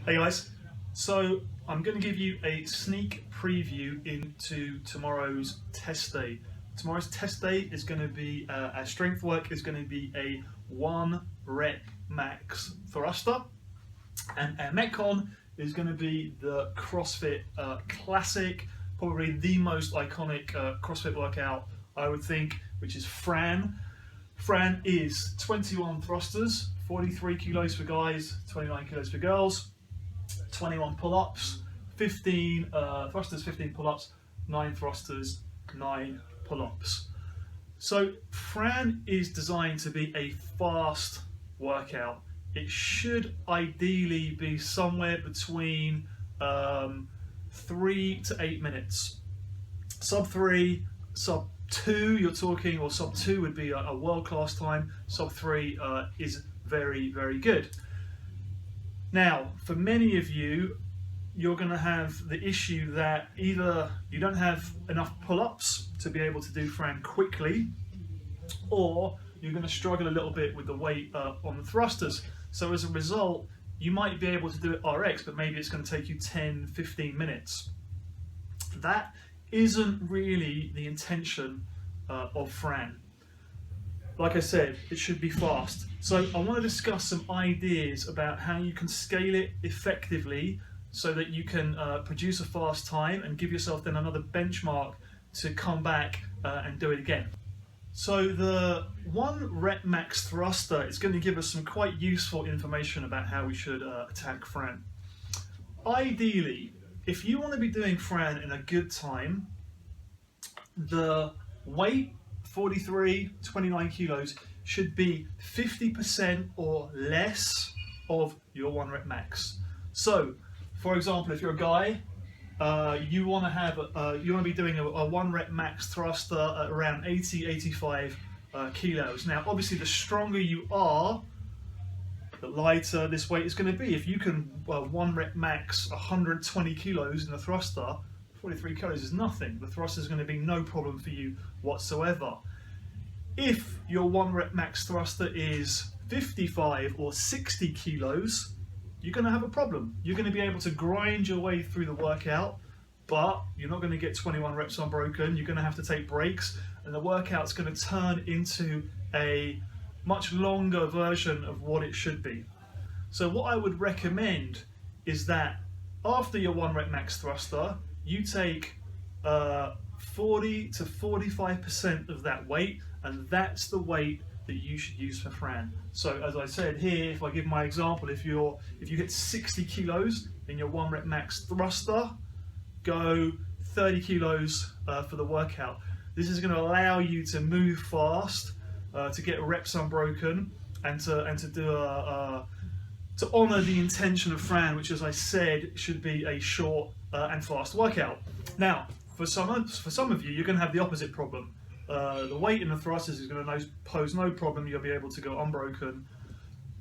Hey guys, so I'm going to give you a sneak preview into tomorrow's test day. Tomorrow's test day is going to be, our strength work is going to be a 1 rep max thruster, and our Metcon is going to be the CrossFit classic, probably the most iconic CrossFit workout I would think, which is Fran. Fran is 21 thrusters, 43 kilos for guys, 29 kilos for girls. 21 pull-ups, 15 thrusters, 15 pull-ups, 9 thrusters, 9 pull-ups. So Fran is designed to be a fast workout. It should ideally be somewhere between 3 to 8 minutes. Sub 3, sub 2 you're talking, or sub 2 would be a world-class time. Sub 3 is very, very good. Now, for many of you, you're going to have the issue that either you don't have enough pull-ups to be able to do Fran quickly, or you're going to struggle a little bit with the weight on the thrusters. So as a result, you might be able to do it RX, but maybe it's going to take you 10, 15 minutes. That isn't really the intention of Fran. Like I said, it should be fast. So I want to discuss some ideas about how you can scale it effectively so that you can produce a fast time and give yourself then another benchmark to come back and do it again. So the 1 rep max thruster is going to give us some quite useful information about how we should attack Fran. Ideally, if you want to be doing Fran in a good time, the weight 43, 29 kilos should be 50% or less of your 1 rep max. So, for example, if you're a guy, you want to be doing a 1 rep max thruster at around 80, 85 kilos. Now, obviously, the stronger you are, the lighter this weight is going to be. If you can 1 rep max 120 kilos in a thruster, 43 kilos is nothing. The thruster is going to be no problem for you whatsoever. If your 1 rep max thruster is 55 or 60 kilos, you're going to have a problem. You're going to be able to grind your way through the workout, but you're not going to get 21 reps unbroken. You're going to have to take breaks, and the workout's going to turn into a much longer version of what it should be. So what I would recommend is that after your 1 rep max thruster, you take 40 to 45% of that weight, and that's the weight that you should use for Fran. So as I said here, if I give my example, if you hit 60 kilos in your 1 rep max thruster, go 30 kilos for the workout. This is going to allow you to move fast, to get reps unbroken, and to do to honour the intention of Fran, which, as I said, should be a short and fast workout. Now, for some of you, you're going to have the opposite problem. The weight in the thrusters is going to pose no problem. You'll be able to go unbroken,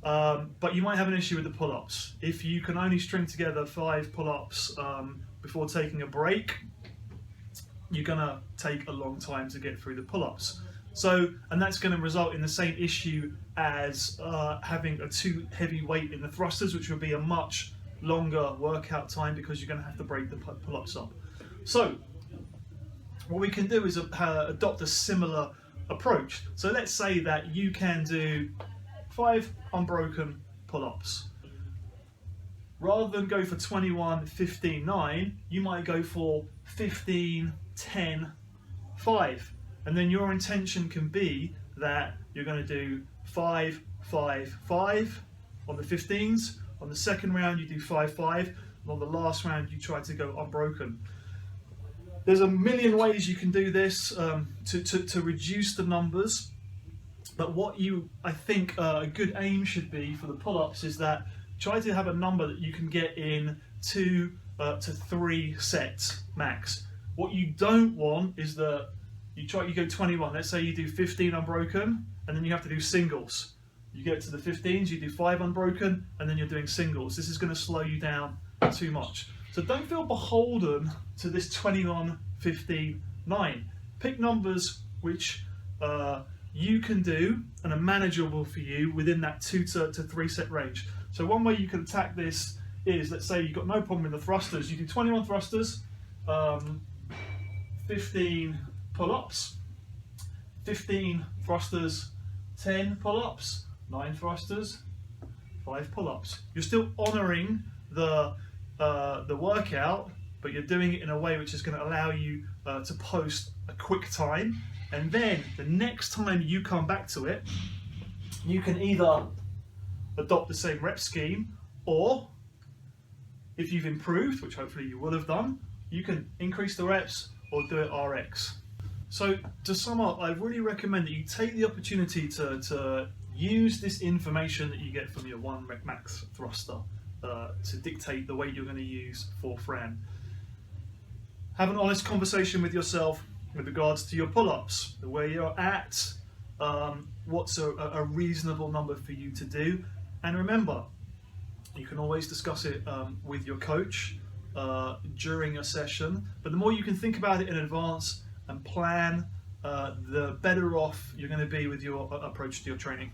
but you might have an issue with the pull-ups. If you can only string together 5 pull-ups before taking a break, you're going to take a long time to get through the pull-ups. So, and that's going to result in the same issue as having a too heavy weight in the thrusters, which will be a much longer workout time because you're going to have to break the pull-ups up. So what we can do is adopt a similar approach. So let's say that you can do 5 unbroken pull-ups. Rather than go for 21, 15, 9, you might go for 15, 10, 5. And then your intention can be that you're going to do 5, 5, 5 on the 15s. On the second round you do 5, 5, and on the last round you try to go unbroken. There's a million ways you can do this to reduce the numbers, but what I think a good aim should be for the pull-ups is that try to have a number that you can get in 2 to 3 sets max. What you don't want is that you go 21. Let's say you do 15 unbroken, and then you have to do singles. You get to the 15s, you do 5 unbroken, and then you're doing singles. This is going to slow you down too much. So don't feel beholden to this 21, 15, 9. Pick numbers which you can do and are manageable for you within that 2 to 3 set range. So one way you can attack this is, let's say you've got no problem with the thrusters, you do 21 thrusters, 15 pull-ups, 15 thrusters, 10 pull-ups, 9 thrusters, 5 pull-ups. You're still honouring the workout, but you're doing it in a way which is going to allow you to post a quick time, and then the next time you come back to it, you can either adopt the same rep scheme, or if you've improved, which hopefully you will have done, you can increase the reps or do it RX. So to sum up, I really recommend that you take the opportunity to use this information that you get from your 1 rep max thruster to dictate the weight you're going to use for Fran. Have an honest conversation with yourself with regards to your pull-ups, where you're at, what's a reasonable number for you to do, and remember, you can always discuss it with your coach during a session, but the more you can think about it in advance and plan, the better off you're going to be with your approach to your training.